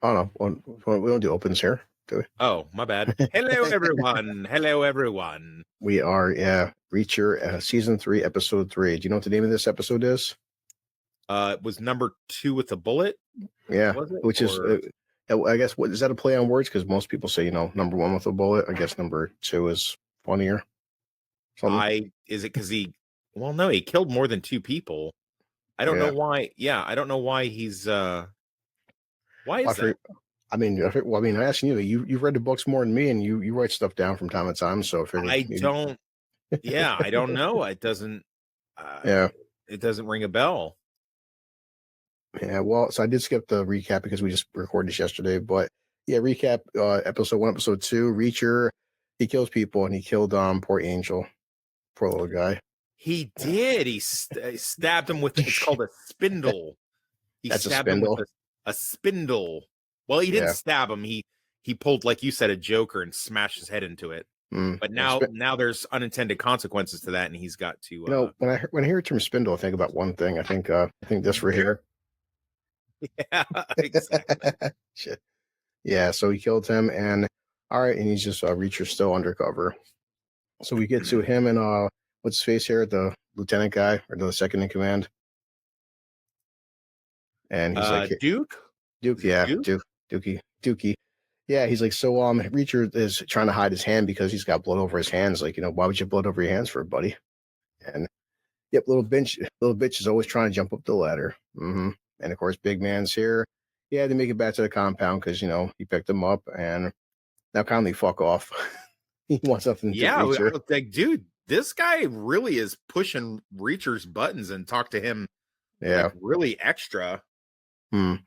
Oh no, we don't do opens here, do we? Oh, my bad. Hello, everyone. Hello, everyone. We are, yeah, Reacher, season 3, episode 3. Do you know what the name of this episode is? It was number 2 with a bullet. Yeah, Was it? which is, I guess, what is that a play on words? Because most people say, number 1 with a bullet. I guess number 2 is funnier. Is it because he? Well, no, he killed more than 2 people. I don't know why. Yeah, I don't know why he's. Why is that? I mean, I asked you. You've read the books more than me, and you write stuff down from time to time. So I don't. Yeah, I don't know. It doesn't. It doesn't ring a bell. Yeah, well, so I did skip the recap because we just recorded this yesterday. But yeah, recap episode 1, episode 2. Reacher, he kills people, and he killed poor Angel, poor little guy. He did. He stabbed him with. It's called a spindle. That's stabbed a spindle. Him with a spindle. Well, he didn't stab him. He pulled, like you said, a Joker and smashed his head into it. But now there's unintended consequences to that, and he's got to. When I hear the term spindle, I think about one thing. I think this right here. Yeah, exactly. Shit. Yeah, so he killed him, and all right, and he's just Reacher still undercover. So we get to him and what's his face here, the lieutenant guy or the second in command, and he's like Duke, yeah, Dookie. Yeah, he's like, so Reacher is trying to hide his hand because he's got blood over his hands. Like, why would you have blood over your hands for, buddy? And yep, little bitch is always trying to jump up the ladder. And of course, big man's here. He had to make it back to the compound because he picked him up, and now kindly fuck off. He wants something. Yeah, like, dude, this guy really is pushing Reacher's buttons and talk to him. Yeah, like, really extra. Now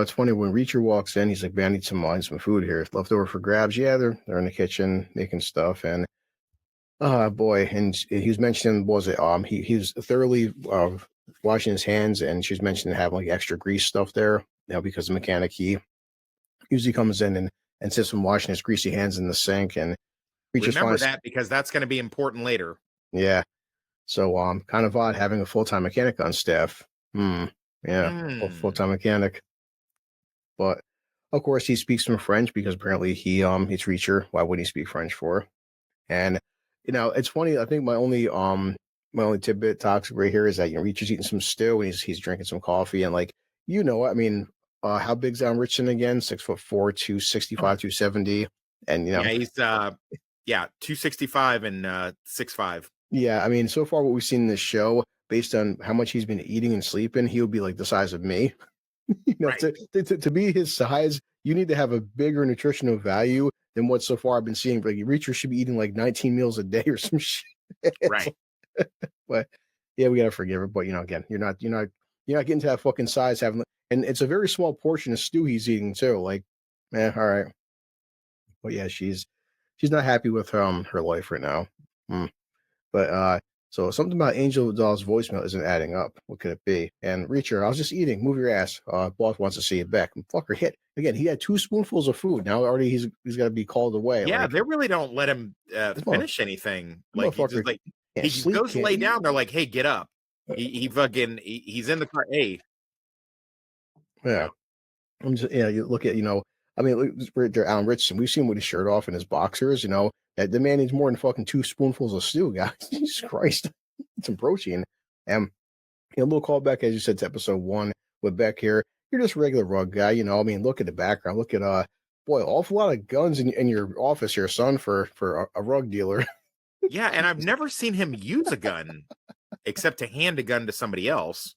it's funny when Reacher walks in, he's like, "Man, I need some food here. It's left over for grabs." Yeah, they're in the kitchen making stuff, and boy, and he was mentioning, was it he was thoroughly washing his hands, and she was mentioning having like extra grease stuff there, because the mechanic he usually comes in and sits him washing his greasy hands in the sink, and Reacher remember that because that's going to be important later. Yeah, so kind of odd having a full-time mechanic on staff. Full-time mechanic. But of course, he speaks some French because apparently he's Reacher. Why would he speak French for? And it's funny. I think my only tidbit talks right here is that Reacher's eating some stew and he's drinking some coffee, and I mean, how big's Alan Ritchson again? 6'4", 265, 270, and he's 265 and 6'5". Yeah, I mean, so far what we've seen in this show, based on how much he's been eating and sleeping, he would be like the size of me. Right. To be his size, you need to have a bigger nutritional value than what so far I've been seeing. Like Reacher should be eating like 19 meals a day or some shit. Right. But yeah, we gotta forgive it. But again, you're not getting to that fucking size and it's a very small portion of stew he's eating too. Like, all right. But yeah, she's not happy with her life right now. But so something about Angel Doll's voicemail isn't adding up. What could it be? And Reacher, I was just eating. Move your ass. Boss wants to see you back. And fucker hit again. He had 2 spoonfuls of food. Now already he's got to be called away. Yeah, they really don't let him finish anything. Like he just goes to lay down. They're like, "Hey, get up." He's in the car. Hey, yeah. You look at I mean, look, Alan Ritchson. We've seen with his shirt off and his boxers. The man needs more than fucking 2 spoonfuls of stew, guys. Jesus Christ. Some protein. And a little callback, as you said, to episode 1 with Beck here. You're just a regular rug guy, I mean, look at the background. Look at boy, awful lot of guns in your office here, son, for a rug dealer. Yeah, and I've never seen him use a gun except to hand a gun to somebody else.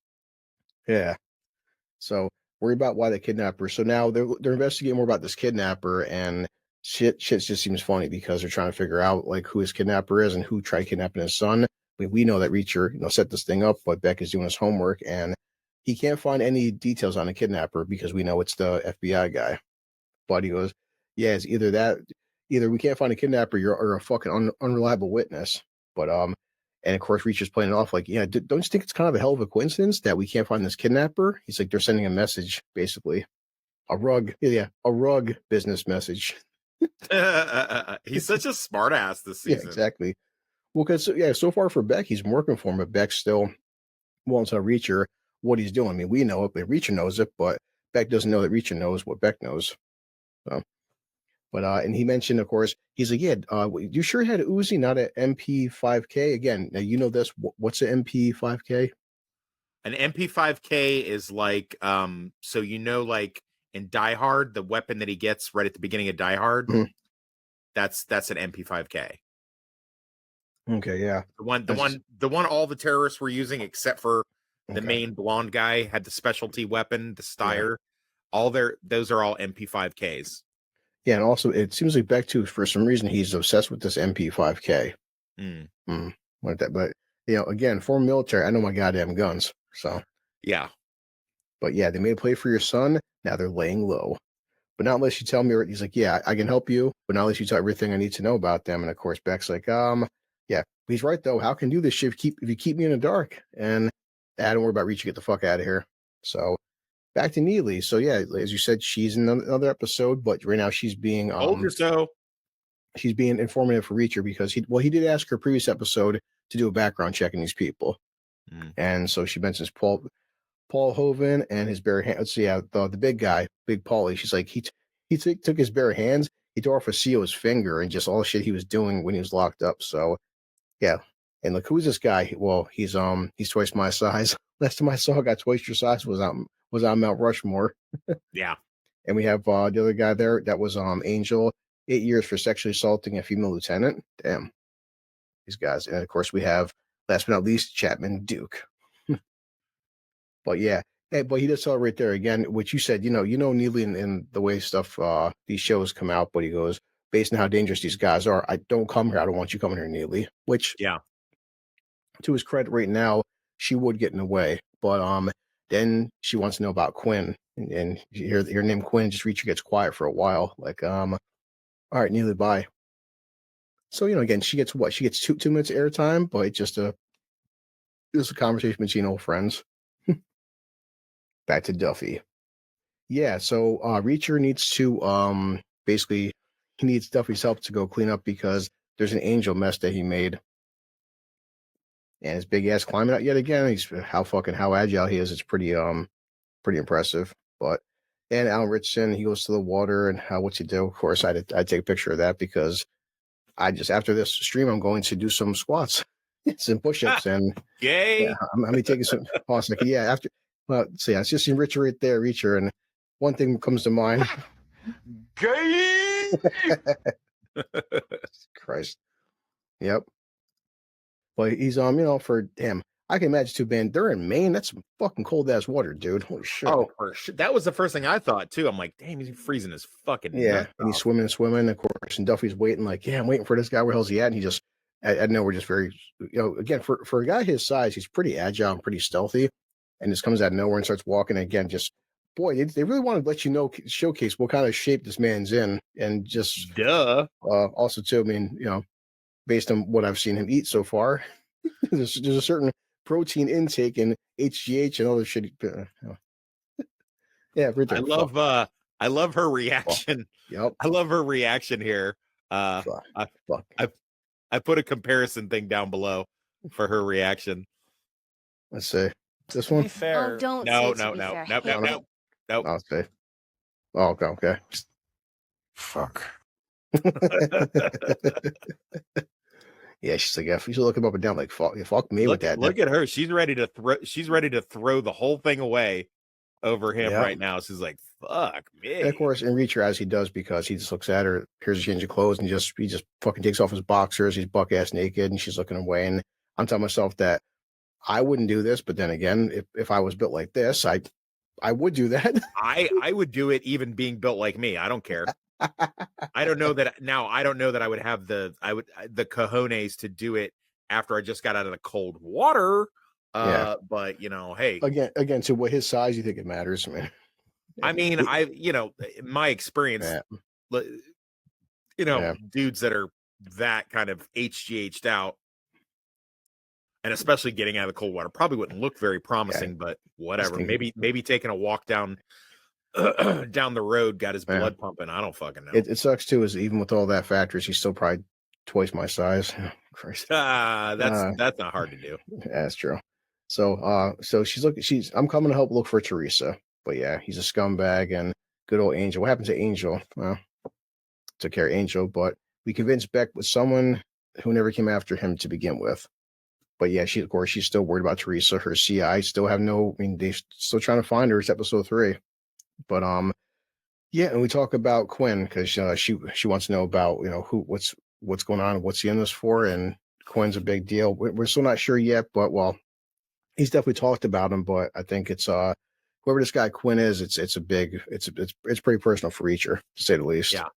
Yeah. So worry about why they kidnapper. So now they're investigating more about this kidnapper, and shit just seems funny because they're trying to figure out like who his kidnapper is and who tried kidnapping his son. We know that Reacher set this thing up, but Beck is doing his homework and he can't find any details on the kidnapper because we know it's the FBI guy. But he goes, yeah, it's either we can't find a kidnapper or a fucking unreliable witness. But and of course Reacher's playing it off like, yeah, don't you think it's kind of a hell of a coincidence that we can't find this kidnapper? He's like, they're sending a message, basically. A rug business message. He's such a smart ass this season. Yeah, exactly. Well, because so far for Beck, he's working for him, but Beck still won't tell Reacher what he's doing. I mean, we know it, but Reacher knows it. But Beck doesn't know that Reacher knows what Beck knows. So, but and he mentioned, of course, he's like, yeah, you sure had Uzi, not an MP5K? Again, now you know this. What's an MP5K? An MP5K is like, so like in Die Hard, the weapon that he gets right at the beginning of Die Hard, that's an MP5K. Okay, yeah. The one all the terrorists were using, except for the main blonde guy, had the specialty weapon, the Steyr. Yeah. Those are all MP5Ks. Yeah, and also it seems like Beck too, for some reason, he's obsessed with this MP5K. Like that, but again, former military, I know my goddamn guns. So yeah. But yeah, they made a play for your son. Now they're laying low. But not unless you tell me. He's like, yeah, I can help you, but not unless you tell everything I need to know about them. And of course, Beck's like, yeah, he's right though. How can I do this shit if you keep me in the dark? And don't worry about Reacher, get the fuck out of here. So back to Neely. So yeah, as you said, she's in another episode, but right now she's being she's being informative for Reacher because he did ask her previous episode to do a background check on these people. And so she mentions Paul Hovan and his bare hands. So yeah, the big guy, Big Paulie. She's like, he took his bare hands, he tore off a CEO's finger, and just all the shit he was doing when he was locked up. So yeah. And look, who's this guy? Well, he's twice my size. Last time I saw a guy twice your size was on Mount Rushmore. Yeah. And we have the other guy there that was Angel, 8 years for sexually assaulting a female lieutenant. Damn. These guys. And of course we have, last but not least, Chapman Duke. But yeah, but he does tell right there again, which you said, Neely in the way stuff, these shows come out, but he goes, based on how dangerous these guys are, I don't come here. I don't want you coming here, Neely. Which, yeah, to his credit, right now, she would get in the way. But then she wants to know about Quinn, and you hear your name Quinn, just Reacher gets quiet for a while. Like, all right, Neely, bye. So again, she gets what? She gets 2 minutes of airtime, but just a conversation between old friends. Back to Duffy. Yeah, so Reacher needs to basically he needs Duffy's help to go clean up because there's an Angel mess that he made. And his big ass climbing out yet again. He's how agile he is. It's pretty impressive. But and Alan Richardson, he goes to the water and what's he do? Of course, I'd take a picture of that because after this stream I'm going to do some squats, some push-ups, and yay. Yeah, I'm gonna be taking some pause. Like, yeah, after. Well, so yeah, it's just in Reacher right there, Reacher, and one thing comes to mind. Gay. Christ. Yep. But he's for damn. I can imagine too, man. They're in Maine. That's some fucking cold ass water, dude. Holy shit. Oh, for sure. That was the first thing I thought too. I'm like, damn, he's freezing his fucking. Yeah, and he's swimming, of course. And Duffy's waiting, like, yeah, I'm waiting for this guy. Where the hell's he at? And he just, I know we're just very, again, for a guy his size, he's pretty agile and pretty stealthy. And just comes out of nowhere and starts walking. And again, just boy, they really want to let showcase what kind of shape this man's in, and just also too, I mean, based on what I've seen him eat so far, there's a certain protein intake and HGH and other shit. Yeah, I love her reaction. Yep, I love her reaction here. I put a comparison thing down below for her reaction. Let's see. This one? Fair. Oh, don't No. I'll say. Oh, okay. Fuck. Yeah, she's like, she's looking up and down like, fuck me with that. Look at her. She's ready to throw the whole thing away over him right now. She's like, fuck me. And of course, in Reacher, as he does, because he just looks at her, here's a change of clothes, and he just fucking takes off his boxers. He's buck ass naked, and she's looking away. And I'm telling myself that I wouldn't do this, but then again, if I was built like this, I would do that. I would do it even being built like me. I don't care. I don't know that I would have the cojones to do it after I just got out of the cold water. But hey, again, to what his size, you think it matters, man? I mean, my experience, dudes that are that kind of HGH'd out, and especially getting out of the cold water, probably wouldn't look very promising, but whatever. Maybe taking a walk down the road got his blood pumping. I don't fucking know. It sucks too, is even with all that factors, he's still probably twice my size. Christ. That's not hard to do. Yeah, that's true. So I'm coming to help look for Teresa. But yeah, he's a scumbag. And good old Angel. What happened to Angel? Well, took care of Angel, but we convinced Beck with someone who never came after him to begin with. But yeah, of course, she's still worried about Teresa. Her CI still have no. I mean, they're still trying to find her. It's episode 3. But yeah, and we talk about Quinn because she wants to know about what's going on, what's he in this for, and Quinn's a big deal. We're still not sure yet, but well, he's definitely talked about him. But I think it's whoever this guy Quinn is, it's pretty personal for Reacher, to say the least. Yeah,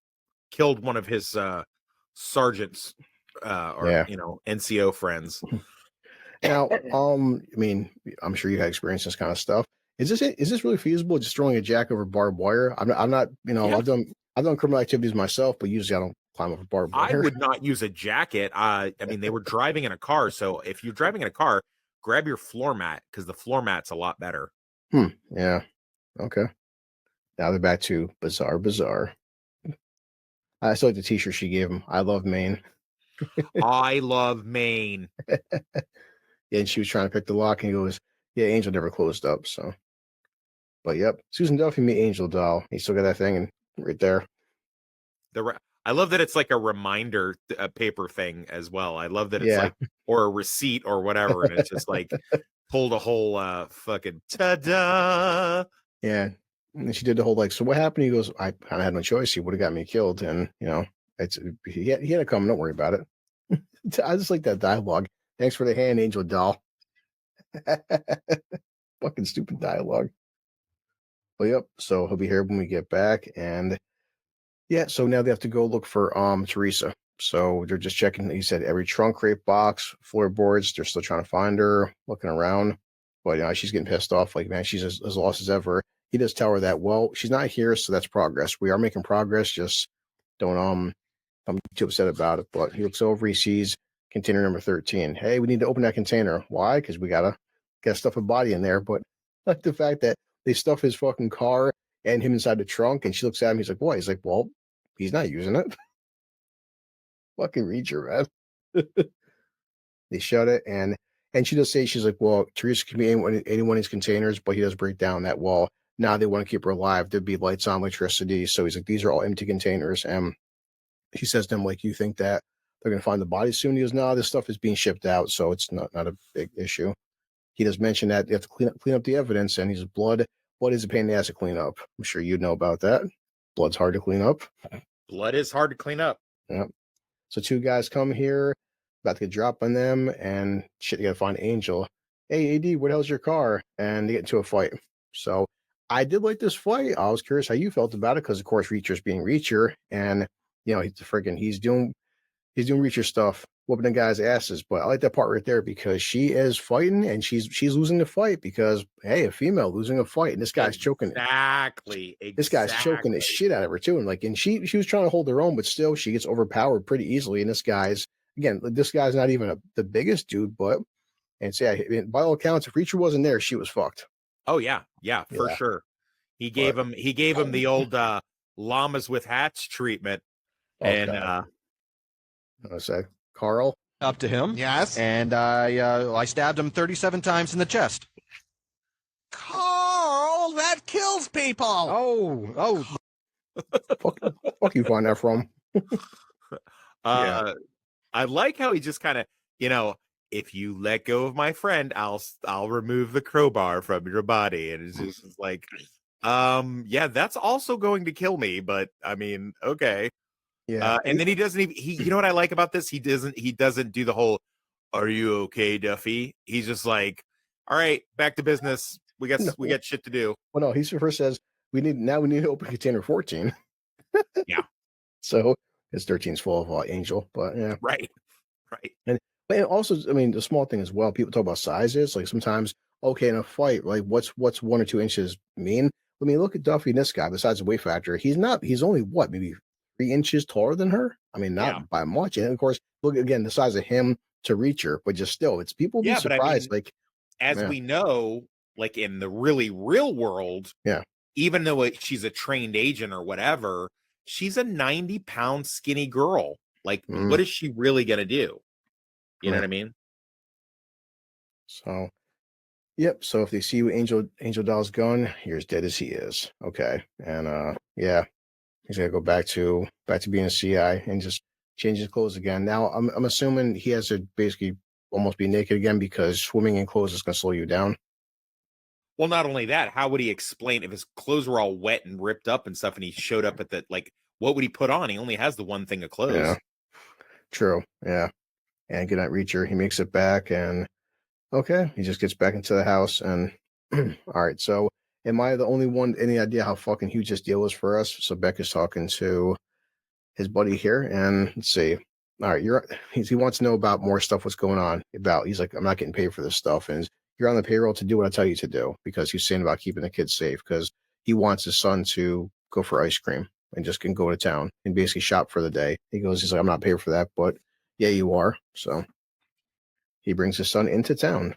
killed one of his sergeants or Yeah. NCO friends. Now, I mean, I'm sure you had experience this kind of stuff. Is this really feasible? Just throwing a jack over barbed wire? I'm not. Yeah. I've done criminal activities myself, but usually I don't climb over barbed wire. I would not use a jacket. I mean, they were driving in a car, so if you're driving in a car, grab your floor mat because the floor mat's a lot better. Yeah. Okay. Now they're back to bizarre. I still like the T-shirt she gave him. I love Maine. I love Maine. Yeah, and she was trying to pick the lock, and he goes, "Yeah, Angel never closed up." So, but yep, Susan Duffy meet Angel doll. He still got that thing, and right there. I love that it's like a reminder, a paper thing as well. I love that it's like, or a receipt or whatever, and it's just like pulled a whole fucking ta-da. Yeah, and she did the whole like, so what happened? He goes, I kind of had no choice. He would have got me killed, and he had to come. Don't worry about it. I just like that dialogue. Thanks for the hand, Angel doll. Fucking stupid dialogue. But yep, so he'll be here when we get back, and yeah, so now they have to go look for Teresa. So they're just checking. He said every trunk, crate, box, floorboards. They're still trying to find her, looking around. But she's getting pissed off. Like, man, she's as lost as ever. He does tell her that, well, she's not here, so that's progress. We are making progress. Just don't I'm too upset about it. But he looks over, he sees container number 13. Hey, we need to open that container. Why? Because we gotta stuff a body in there. But like the fact that they stuff his fucking car and him inside the trunk, and she looks at him, he's like, what? He's like, well, he's not using it. Fucking Reacher, man. They shut it, and she does say, she's like, well, Teresa can be any one of these containers, but he does break down that wall. Now they want to keep her alive. There'd be lights on, electricity. So he's like, these are all empty containers. And he says to him, like, you think that they're going to find the body soon? He goes, no, this stuff is being shipped out, so it's not a big issue. He does mention that they have to clean up the evidence, and he's blood is a pain in the ass to clean up. I'm sure you know about that. Blood's hard to clean up. Blood is hard to clean up. Yeah. So 2 guys come here, about to get dropped on them, and shit, you gotta find Angel. Hey, AD, where the hell's your car? And they get into a fight. So I did like this fight. I was curious how you felt about it, because of course Reacher's being Reacher, and he's doing Reacher stuff, whooping the guys' asses. But I like that part right there, because she is fighting, and she's losing the fight, because hey, a female losing a fight, and this guy's choking. Exactly. This guy's choking the shit out of her too, and she was trying to hold her own, but still she gets overpowered pretty easily. And this guy's not even the biggest dude, but by all accounts, if Reacher wasn't there, she was fucked. Oh yeah, for sure. He gave him the old llamas with hats treatment. And I say, Carl, up to him. Yes. And I stabbed him 37 times in the chest. Carl, that kills people. Oh. fuck you find that from? I like how he just kind of, if you let go of my friend, I'll remove the crowbar from your body. And it's just like, that's also going to kill me, but I mean, okay. Yeah. And then he doesn't even, you know what I like about this? He doesn't do the whole, are you okay, Duffy? He's just like, all right, back to business. We got shit to do. Well, no, he first says we need to open container 14. Yeah. So his 13's full of Angel, but yeah. Right. And also, I mean, the small thing as well, people talk about sizes. Like sometimes, okay, in a fight, like what's 1 or 2 inches mean? I mean, look at Duffy and this guy, besides the weight factor, he's only maybe 3 inches taller than her. I mean, not by much. And of course, look again, the size of him to Reacher, but just still, it's people be surprised. But I mean, we know, like in the really real world, even though she's a trained agent or whatever, she's a 90-pound skinny girl. Like, what is she really gonna do? You know what I mean? So, Yep. So if they see you Angel Doll's gun, you're as dead as he is. Okay. And yeah, he's gonna go back to being a CI and just change his clothes again. Now I'm assuming he has to basically almost be naked again because swimming in clothes is gonna slow you down. Well, not only that, how would he explain if his clothes were all wet and ripped up and stuff, and he showed up at the what would he put on? He only has the one thing of clothes. Yeah. True. Yeah. And Goodnight Reacher, he makes it back, and okay, he just gets back into the house. And all right, so am I the only one? Any idea how fucking huge this deal is for us? So Beck is talking to his buddy here, and let's see. All right, he wants to know about more stuff. What's going on? He's like, I'm not getting paid for this stuff, and you're on the payroll to do what I tell you to do because he's saying about keeping the kids safe because he wants his son to go for ice cream and just can go to town and basically shop for the day. He's like, I'm not paid for that, but yeah, you are. So he brings his son into town.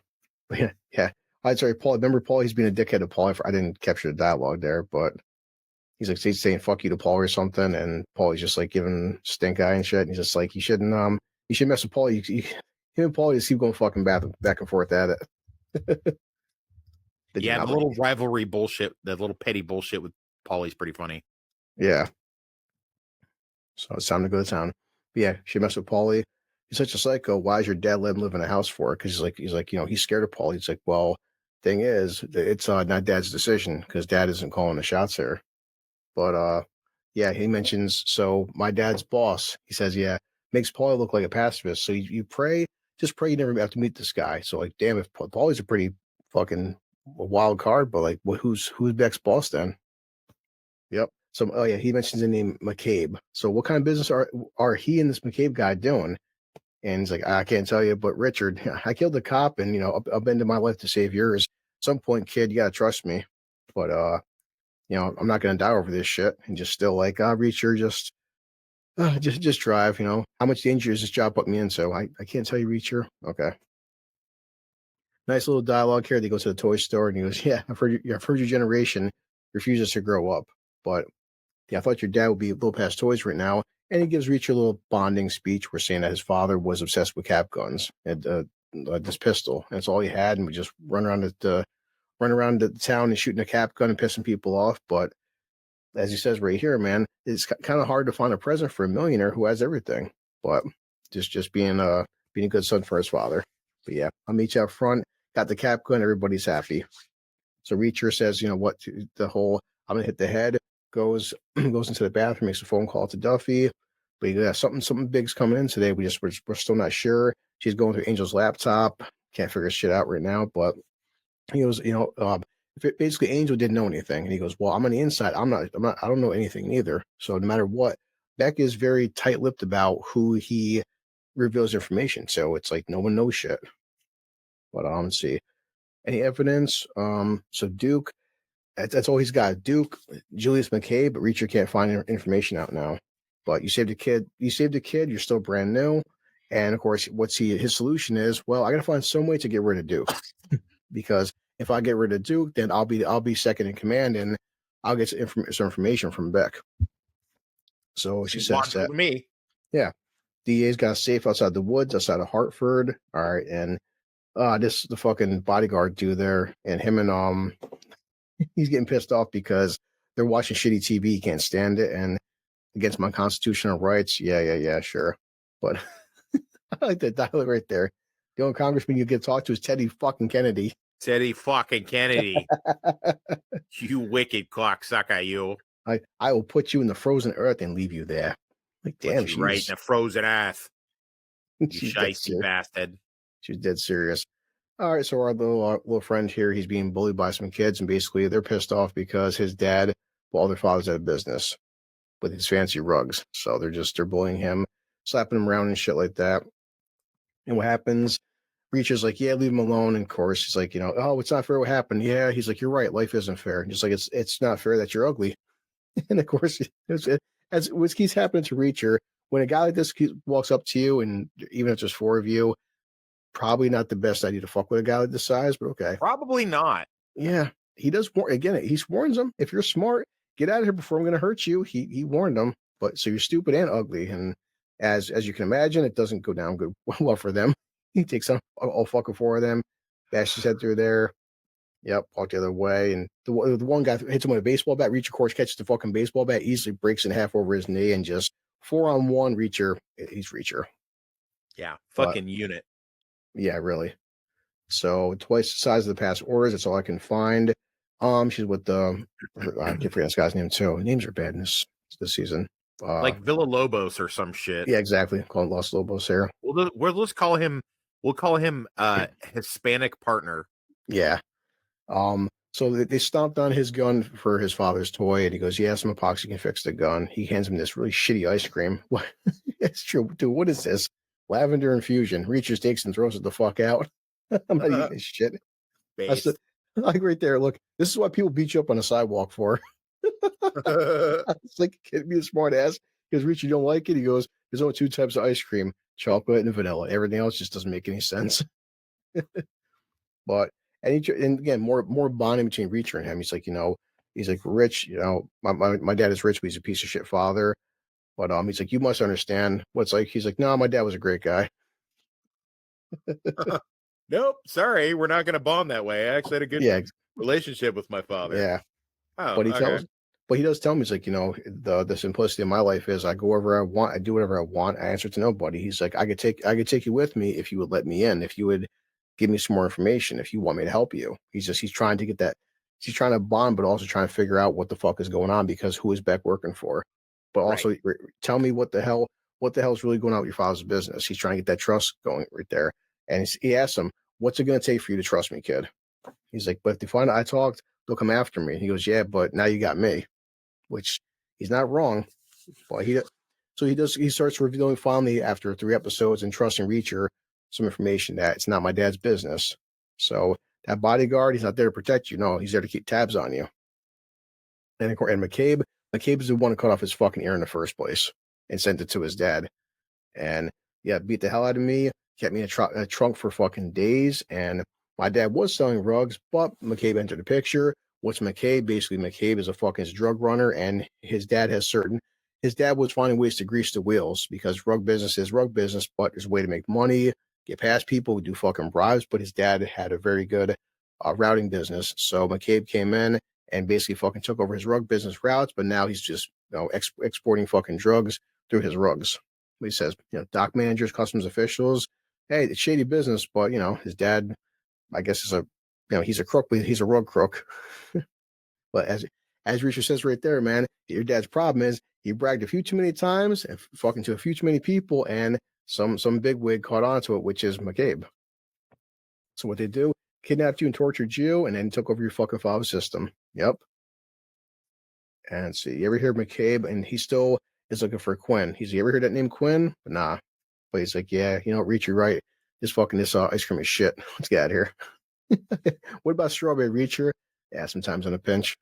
Yeah, yeah. I'm sorry, Paul. Remember Paul? He's being a dickhead to Paul. I didn't capture the dialogue there, but he's saying "fuck you" to Paul or something, and Paul is just like giving stink eye and shit. And he's just like, you shouldn't mess with Paul. Him and Paul just keep going fucking back and forth at it. Yeah, the little rivalry bullshit, that little petty bullshit with Paulie's pretty funny. Yeah. So it's time to go to town. But yeah, she messed with Paulie. He's such a psycho. Why is your dad let him live in a house for? Because he's like, he's scared of Paulie. He's like, well, thing is, it's not Dad's decision because Dad isn't calling the shots here. But yeah, he mentions, so my dad's boss, he says, yeah, makes Paulie look like a pacifist. So you just pray you never have to meet this guy. So like, damn, if Paulie's a pretty fucking wild card, but like, who's Beck's boss then? Yep. So, oh yeah, he mentions the name McCabe. So what kind of business are he and this McCabe guy doing? And he's like, I can't tell you, but Richard, I killed a cop and, I've been to my life to save yours. At some point, kid, you got to trust me. But, I'm not going to die over this shit. And just still like, Reacher, just drive, How much danger does this job put me in? So I can't tell you, Reacher. Okay. Nice little dialogue here. They go to the toy store and he goes, yeah, I've heard your generation refuses to grow up. But yeah, I thought your dad would be a little past toys right now. And he gives Reacher a little bonding speech. We're saying that his father was obsessed with cap guns and this pistol. And that's all he had. And we just run around the town and shooting a cap gun and pissing people off. But as he says right here, man, it's kind of hard to find a present for a millionaire who has everything. But just being a good son for his father. But yeah, I'll meet you up front. Got the cap gun. Everybody's happy. So Reacher says, I'm gonna hit the head. Goes into the bathroom, makes a phone call to Duffy. But yeah, something big's coming in today. We're still not sure. She's going through Angel's laptop. Can't figure shit out right now. But he goes, basically Angel didn't know anything, and he goes, well, I'm on the inside. I don't know anything either. So no matter what, Beck is very tight-lipped about who he reveals information. So it's like no one knows shit. But let's see. Any evidence? So Duke. That's all he's got. Duke, Julius McCabe, but Reacher can't find information out now. But you saved a kid. You're still brand new. And of course, his solution is, well, I got to find some way to get rid of Duke because if I get rid of Duke, then I'll be second in command and I'll get some information from Beck. So she says that. Me. Yeah. DA's got a safe outside the woods, outside of Hartford. All right. And the fucking bodyguard dude there and him and he's getting pissed off because they're watching shitty TV. He can't stand it. And against my constitutional rights. Yeah, sure. But I like that dialogue right there. The only congressman you get to talk to is Teddy fucking Kennedy. Teddy fucking Kennedy. You wicked cocksucker, you. I will put you in the frozen earth and leave you there. Like, damn, she's right in the frozen earth. You shiesty bastard. She's dead serious. All right, so our little friend here, he's being bullied by some kids, and basically they're pissed off because his dad, well, their father's out of business with his fancy rugs. So they're bullying him, slapping him around and shit like that. And what happens? Reacher's like, yeah, leave him alone. And of course, he's like, oh, it's not fair what happened. Yeah, he's like, you're right, life isn't fair. And just like, it's not fair that you're ugly. And of course, as what keeps happening to Reacher, when a guy like this walks up to you, and even if there's four of you, probably not the best idea to fuck with a guy like this size, but okay. Probably not. Yeah, he does. Again, he warns them. If you're smart, get out of here before I'm going to hurt you. He warned them. But so you're stupid and ugly, and as you can imagine, it doesn't go down well for them. He takes on all fucking four of them, bashes his head through there. Yep, walk the other way, and the one guy hits him with a baseball bat. Reacher, of course, catches the fucking baseball bat, easily breaks in half over his knee, and just 4-on-1. Reacher, he's Reacher. Yeah, But fucking unit. yeah, really. So twice the size of the past orders. That's all I can find. She's with the I can't forget this guy's name too. Names are bad in this season. Like Villa Lobos or some shit. Yeah, exactly. Called Los Lobos here. Let's call him. We'll call him Hispanic partner. Yeah. So they stomped on his gun for his father's toy, and he goes, "Yeah, some epoxy can fix the gun." He hands him this really shitty ice cream. What? It's true, dude. What is this? Lavender infusion. Reaches, takes, and throws it the fuck out. I'm not eating this shit. That's like right there. Look, this is what people beat you up on the sidewalk for. It's like, kid, be a smart ass. Because Reach, you don't like it. He goes, "There's only 2 types of ice cream: chocolate and vanilla. Everything else just doesn't make any sense." But and again, more bonding between Reacher and him. He's like, he's like, "Rich, my dad is rich, but he's a piece of shit father." But he's like, "You must understand what's like." He's like, "No, my dad was a great guy." Nope, sorry, we're not going to bond that way. I actually had a good relationship with my father. Yeah. Oh, but he does tell me, he's like, the simplicity of my life is I go wherever I want, I do whatever I want, I answer to nobody. He's like, I could take you with me if you would let me in, if you would give me some more information, if you want me to help you. He's trying to get that, he's trying to bond, but also trying to figure out what the fuck is going on, because who is Beck working for? But also tell me what the hell is really going on with your father's business. He's trying to get that trust going right there. And he asks him, "What's it going to take for you to trust me, kid?" He's like, "But if they find out I talked, they'll come after me." He goes, "Yeah, but now you got me," which he's not wrong. But he starts revealing finally after 3 episodes and trusting Reacher some information that it's not my dad's business. So that bodyguard, he's not there to protect you. No, he's there to keep tabs on you. And McCabe is the one who cut off his fucking ear in the first place and sent it to his dad. And yeah, beat the hell out of me, kept me in a trunk for fucking days. And my dad was selling rugs, but McCabe entered the picture. What's McCabe? Basically, McCabe is a fucking drug runner, and his dad was finding ways to grease the wheels, because rug business is rug business, but there's a way to make money, get past people, do fucking bribes. But his dad had a very good routing business. So McCabe came in and basically fucking took over his rug business routes, but now he's just exporting fucking drugs through his rugs. He says, dock managers, customs officials, hey, it's shady business, but his dad, I guess, is he's a crook, but he's a rug crook. But as Richard says right there, man, your dad's problem is he bragged a few too many times and fucking to a few too many people, and some bigwig caught on to it, which is McCabe. So what they do, kidnapped you and tortured you, and then took over your fucking father's system. Yep. And see, you ever hear McCabe? And he still is looking for Quinn. You ever heard that name, Quinn? But nah. But he's like, yeah, Reacher, right? This ice cream is shit. Let's get out of here. What about Strawberry Reacher? Yeah, sometimes on a pinch.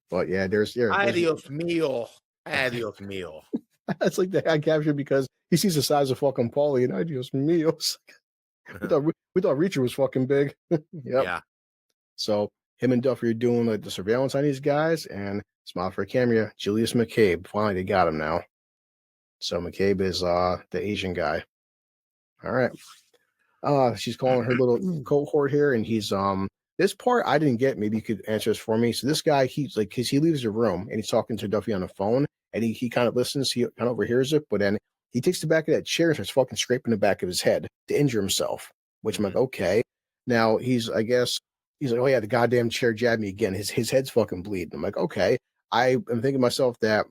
But yeah, there's Adios mio. That's like the guy captured because he sees the size of fucking Paulie, and adios mio. We thought Reacher was fucking big. Yep. Yeah. So him and Duffy are doing the surveillance on these guys, and smile for a camera, Julius McCabe. Finally, they got him now. So McCabe is the Asian guy. All right. She's calling her little cohort here, and he's this part I didn't get. Maybe you could answer this for me. So this guy, he's like, because he leaves the room and he's talking to Duffy on the phone, and he kind of listens, he kind of overhears it, but then he takes the back of that chair and starts fucking scraping the back of his head to injure himself, which I'm like, okay. Now he's like, oh yeah, the goddamn chair jabbed me again. His head's fucking bleeding. I'm like, okay. I am thinking to myself that,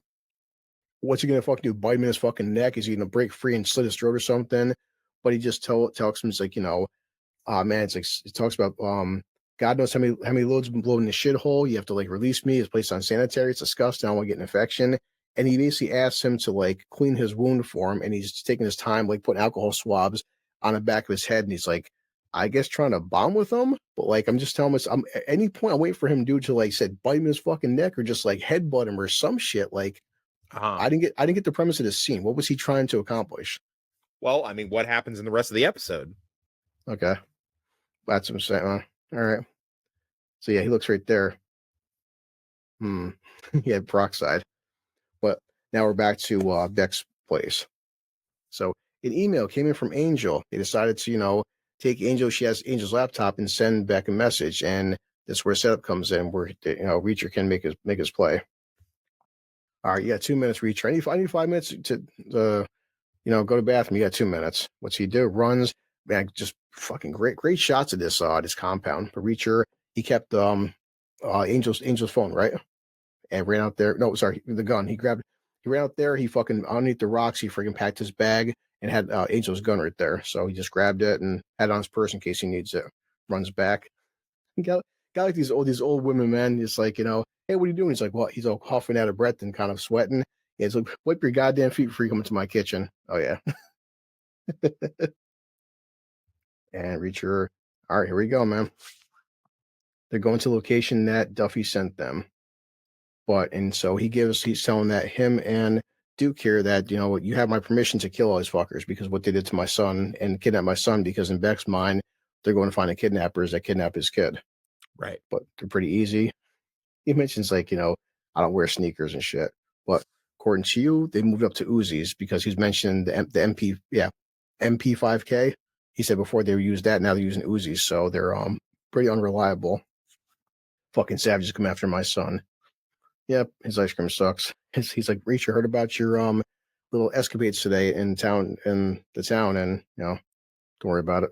what's he gonna fucking do? Bite him in his fucking neck? Is he gonna break free and slit his throat or something? But he just tells him, it's like, man, it's like, it talks about God knows how many loads have been blown in the shithole. You have to like release me. It's placed on sanitary. It's disgusting. I don't want to get an infection. And he basically asks him to like clean his wound for him, and he's taking his time, like putting alcohol swabs on the back of his head, and he's like, I guess trying to bond with him, but like I'm just telling him, at any point I'm waiting for him to like said bite him in his fucking neck or just like headbutt him or some shit. Like I didn't get the premise of this scene. What was he trying to accomplish? Well, I mean, what happens in the rest of the episode? Okay, that's what I'm saying. All right. So yeah, he looks right there. He had peroxide. But now we're back to Beck's place. So an email came in from Angel. They decided to, take Angel. She has Angel's laptop and send back a message, and that's where setup comes in, where Reacher can make his play. All right, you got 2 minutes, Reacher. I need 5 minutes to go to the bathroom. You got 2 minutes. What's he do? Runs, man, just fucking great shots of this compound. But Reacher, he kept Angel's phone, right? And ran out there. No, sorry, the gun. He ran out there. He fucking underneath the rocks. He freaking packed his bag and had Angel's gun right there. So he just grabbed it and had it on his purse in case he needs it. Runs back. He got like these old women, man. It's like, hey, what are you doing? He's like, well, he's all huffing out of breath and kind of sweating. He's like, wipe your goddamn feet before you come into my kitchen. Oh yeah. And Reacher. All right, here we go, man. They're going to the location that Duffy sent them. And so he's telling that him and Duke here that, you have my permission to kill all these fuckers because what they did to my son and kidnap my son, because in Beck's mind, they're going to find the kidnappers that kidnap his kid. Right. But they're pretty easy. He mentions like, I don't wear sneakers and shit. But according to you, they moved up to Uzis because he's mentioned the MP5K. He said before they used that, now they're using Uzis. So they're pretty unreliable. Fucking savages come after my son. Yep, his ice cream sucks. He's like, Reacher, heard about your little escapades today in the town, and don't worry about it.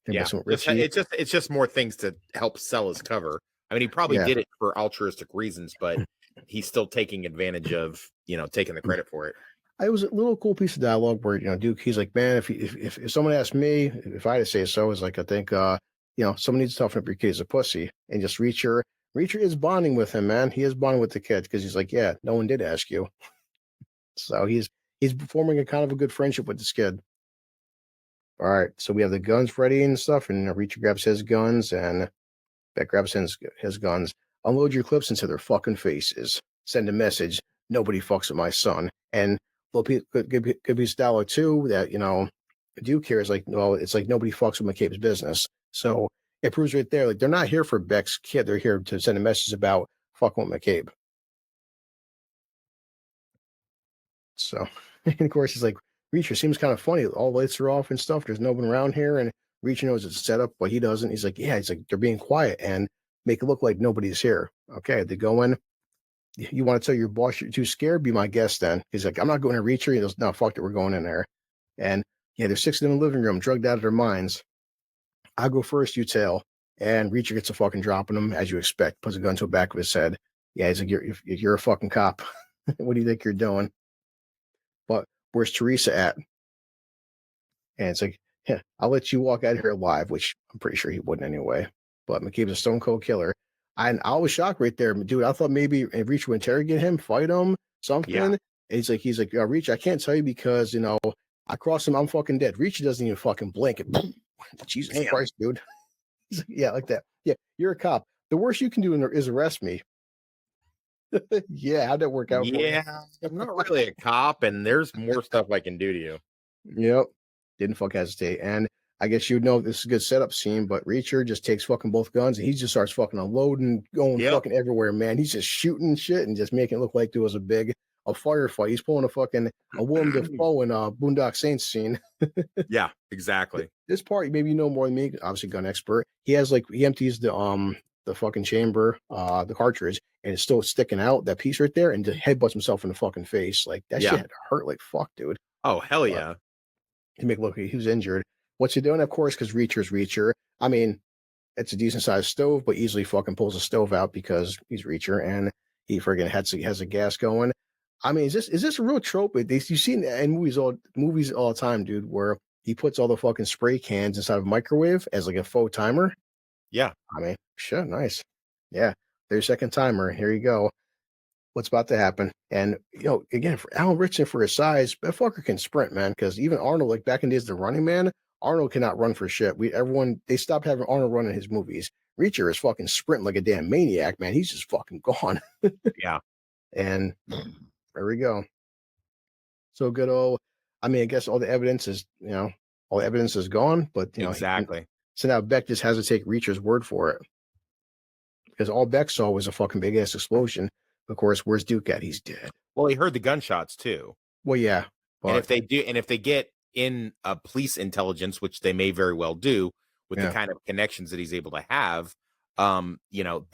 Yeah, it's just more things to help sell his cover. I mean, he probably did it for altruistic reasons, but he's still taking advantage of taking the credit for it. It was a little cool piece of dialogue where Duke, he's like, man, if someone asked me if I had to say so, it's like I think someone needs to toughen up your kid as a pussy, and just Reacher is bonding with him, man. He is bonding with the kid because he's like, yeah, no one did ask you. So he's forming a kind of a good friendship with this kid. All right, so we have the guns ready and stuff, and Reacher grabs his guns, and Beck grabs his guns. Unload your clips into their fucking faces. Send a message. Nobody fucks with my son. And good piece of dialogue too that Duke here is like, well, it's like nobody fucks with McCabe's business. So it proves right there, like they're not here for Beck's kid. They're here to send a message about fucking with McCabe. So, and of course, he's like, Reacher seems kind of funny. All lights are off and stuff. There's no one around here. And Reacher knows it's set up, but he doesn't. He's like, yeah, they're being quiet and make it look like nobody's here. Okay, they go in. You want to tell your boss you're too scared? Be my guest then. He's like, I'm not going to Reacher. He goes, no, fuck it, we're going in there. And yeah, there's 6 of them in the living room, drugged out of their minds. I'll go first, you tail. And Reacher gets a fucking drop on him, as you expect, puts a gun to the back of his head. Yeah, he's like, you're a fucking cop. What do you think you're doing? But where's Teresa at? And it's like, yeah, I'll let you walk out of here alive, which I'm pretty sure he wouldn't anyway. But McCabe's a stone cold killer. And I was shocked right there, dude. I thought maybe Reacher would interrogate him, fight him, something. Yeah. And he's like, Reacher, I can't tell you because, I crossed him, I'm fucking dead. Reacher doesn't even fucking blink. Jesus Christ, dude. He's like, yeah, like that. Yeah, you're a cop. The worst you can do is arrest me. Yeah, how'd that work out? Yeah, I'm not really a cop, and there's more stuff I can do to you. Yep. Didn't fuck hesitate. And I guess you'd know this is a good setup scene, but Reacher just takes fucking both guns and he just starts fucking unloading, going fucking everywhere, man. He's just shooting shit and just making it look like there was a firefight. He's pulling a Willem Dafoe in a Boondock Saints scene. Yeah, exactly. This part, maybe you know more than me, obviously gun expert. He empties the fucking chamber, the cartridge, and it's still sticking out, that piece right there, and just headbutts himself in the fucking face. Like that shit had to hurt like fuck, dude. Oh, hell yeah. To make it look like he was injured. What's he doing? Of course, because Reacher's Reacher. I mean, it's a decent sized stove, but easily fucking pulls a stove out because he's Reacher and he friggin' has a gas going. I mean, is this a real trope? You see in movies all the time, dude, where he puts all the fucking spray cans inside of a microwave as like a faux timer. Yeah. I mean, shit, nice. Yeah. There's your second timer. Here you go. What's about to happen? And again, for Alan Ritchson, for his size, that fucker can sprint, man. Because even Arnold, like back in the days, the Running Man, Arnold cannot run for shit. They stopped having Arnold run in his movies. Reacher is fucking sprinting like a damn maniac, man. He's just fucking gone. Yeah. And there we go. So good old. I mean, I guess all the evidence is gone, but exactly. So now Beck just has to take Reacher's word for it. Because all Beck saw was a fucking big ass explosion. Of course, where's Duke at? He's dead. Well, he heard the gunshots too. Well, yeah. But... And if they get in police intelligence, which they may very well do with the Yeah. kind of connections that he's able to have, you know,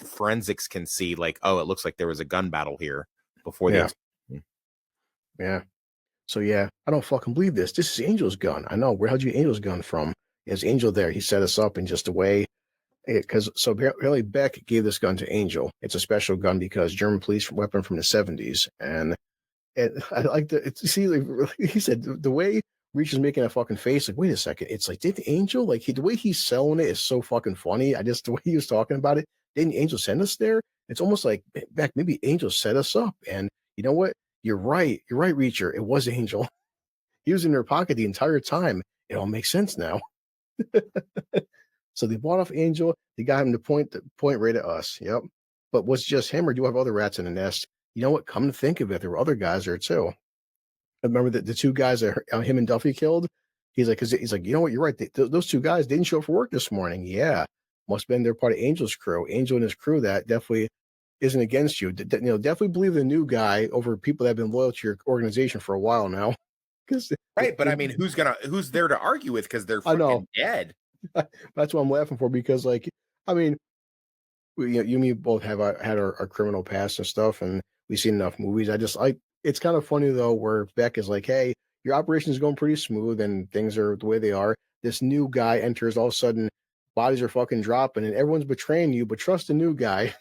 forensics can see like, oh, it looks like there was a gun battle here before Yeah. the Yeah. So yeah, I don't fucking believe this. This is Angel's gun. I know. Where how'd you get Angel's gun from? There's Angel there. He set us up in just a way. Because so apparently Beck gave this gun to Angel. It's a special gun because German police weapon from the 70s. And I like the see, like, he said the way Reach is making a fucking face, like, wait a second, it's like, did Angel, like, the way he's selling it is so fucking funny. The way he was talking about it, didn't Angel send us there? It's almost like, Beck, maybe Angel set us up. And you know what? You're right, Reacher. It was Angel. He was in her pocket the entire time. It all makes sense now. So they bought off Angel. They got him to point right at us. Yep. But was it just him, or do you have other rats in the nest? You know what? Come to think of it, there were other guys there too. I remember the two guys that him and Duffy killed. He's like, you know what? You're right. Those two guys didn't show up for work this morning. Yeah, must have been they're part of Angel's crew. Angel and his crew that definitely isn't against you. Definitely believe the new guy over people that have been loyal to your organization for a while now. Right, but I mean, who's there to argue with because they're fucking dead? That's what I'm laughing for, because, like, I mean, you and me both have had our criminal past and stuff, and we've seen enough movies. It's kind of funny though, where Beck is like, "Hey, your operation is going pretty smooth, and things are the way they are." This new guy enters, all of a sudden, bodies are fucking dropping, and everyone's betraying you. But trust the new guy.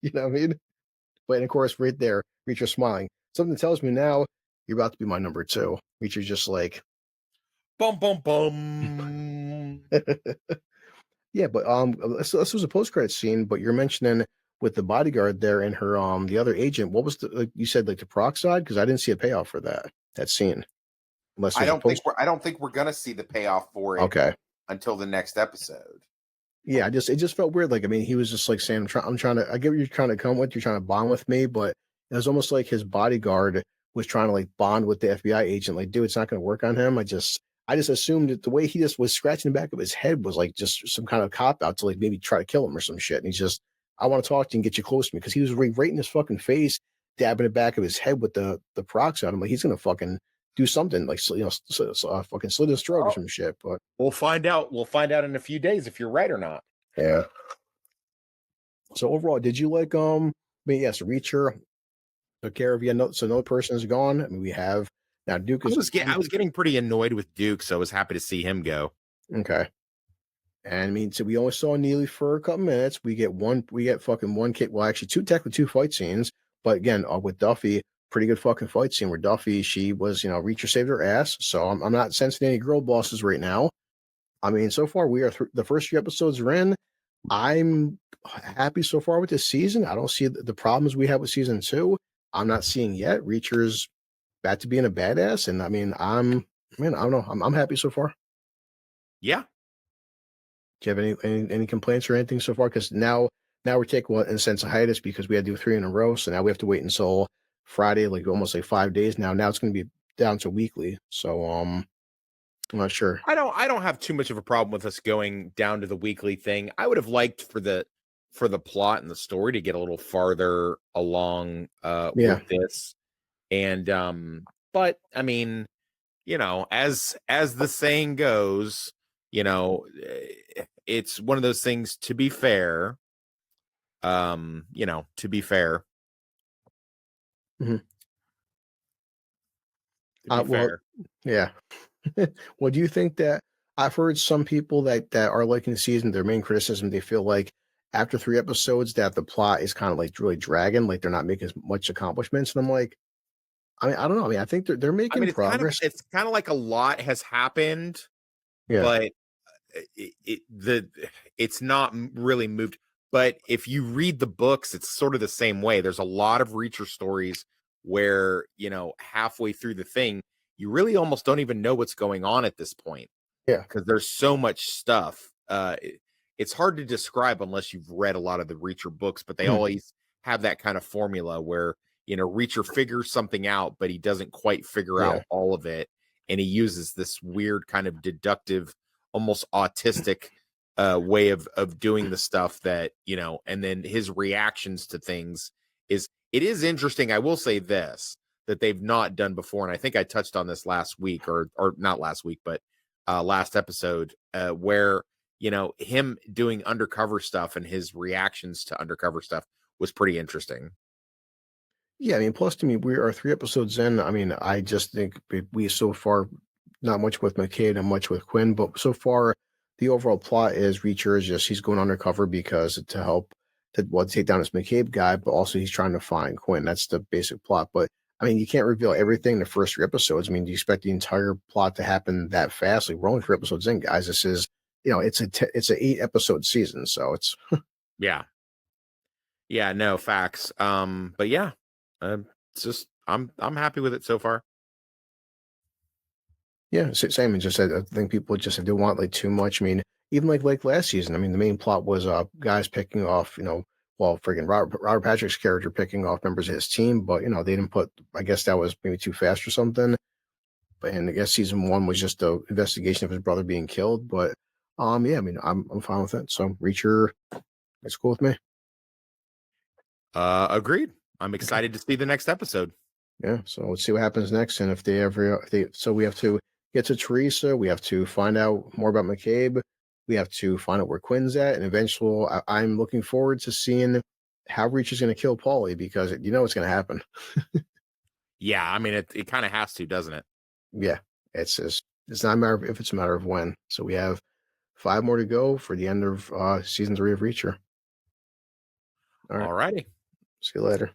You know what I mean? But of course, right there, Reacher's smiling. Something tells me now you're about to be my number two. Reacher's just like, bum bum bum. Yeah, but this was a post-credit scene, but you're mentioning with the bodyguard there and her the other agent. What was you said, like, the peroxide? Because I didn't see a payoff for that scene. Unless I don't think we're gonna see the payoff for it until the next episode. Yeah, it just felt weird. Like, I mean, he was just like saying, I'm trying to, I get what you're trying to come with, you're trying to bond with me, but it was almost like his bodyguard was trying to, like, bond with the FBI agent. Like, dude, it's not going to work on him. I just assumed that the way he just was scratching the back of his head was like just some kind of cop out to, like, maybe try to kill him or some shit. And he's just, I want to talk to you and get you close to me, because he was right in his fucking face, dabbing the back of his head with the peroxide. I'm like, he's gonna fucking do something, like, fucking slit his throat or some shit. But we'll find out. We'll find out in a few days if you're right or not. Yeah. So overall, did you like I mean, yes, Reacher took care of you. So no person is gone. I mean, we have now Duke. I was getting pretty annoyed with Duke, so I was happy to see him go. Okay. And I mean, so we only saw Neely for a couple minutes. We get fucking one kick. Well, actually, technically two fight scenes. But again, with Duffy, pretty good fucking fight scene where Duffy, she was, Reacher saved her ass. So I'm not sensing any girl bosses right now. I mean, so far we are the first few episodes are in. I'm happy so far with this season. I don't see the problems we have with season 2. I'm not seeing yet. Reacher's back to being a badass, and I mean, I don't know. I'm happy so far. Yeah. Do you have any complaints or anything so far? Because now we're taking in a sense a hiatus because we had to do 3 in a row. So now we have to wait until Friday, like almost like 5 days now. Now it's going to be down to weekly. So I'm not sure. I don't have too much of a problem with us going down to the weekly thing. I would have liked for the plot and the story to get a little farther along with this. And but I mean, as the saying goes, it's one of those things, to be fair. To be fair. Mm-hmm. Fair. Yeah. Well, do you think that I've heard some people that are liking the season, their main criticism, they feel like after 3 episodes that the plot is kind of like really dragging, like they're not making as much accomplishments. And I'm like, I mean, I don't know. I mean, I think they're making progress. It's kind of like a lot has happened, but it's not really moved. But if you read the books, it's sort of the same way. There's a lot of Reacher stories where, halfway through the thing, you really almost don't even know what's going on at this point. Yeah. Because there's so much stuff. It's hard to describe unless you've read a lot of the Reacher books, but they always have that kind of formula where, Reacher figures something out, but he doesn't quite figure out all of it. And he uses this weird kind of deductive, almost autistic way of doing the stuff that, and then his reactions to things it is interesting. I will say this. that they've not done before. And I think I touched on this last week, or not last week, but last episode, where, you know, him doing undercover stuff and his reactions to undercover stuff was pretty interesting. Yeah, I mean, plus to me, we are 3 episodes in. I mean, I just think we so far, not much with McCabe and much with Quinn, but so far the overall plot is Reacher is just he's going undercover because to help to take down this McCabe guy, but also he's trying to find Quinn. That's the basic plot. But I mean, you can't reveal everything in the first 3 episodes. I mean, do you expect the entire plot to happen that fast? Like, we're only 3 episodes in, guys. This is, you know, it's a 8 episode season, so it's yeah, no facts. But yeah, it's just I'm happy with it so far. Yeah, same. And just I think people just they want like too much. I mean, even like last season. I mean, the main plot was guys picking off, you know, well, friggin' Robert Patrick's character picking off members of his team, but you know they didn't put. I guess that was maybe too fast or something. But and I guess season 1 was just the investigation of his brother being killed. But yeah, I mean, I'm fine with it. So Reacher, it's cool with me. Agreed. I'm excited to see the next episode. Yeah, so let's see what happens next, and if so we have to get to Teresa. We have to find out more about McCabe. We have to find out where Quinn's at, and eventually, I'm looking forward to seeing how Reach is going to kill Paulie because you know it's going to happen. Yeah, I mean it kind of has to, doesn't it? Yeah, it's not a matter of if, it's a matter of when. So we have 5 more to go for the end of season 3 of Reacher. All righty. See you later.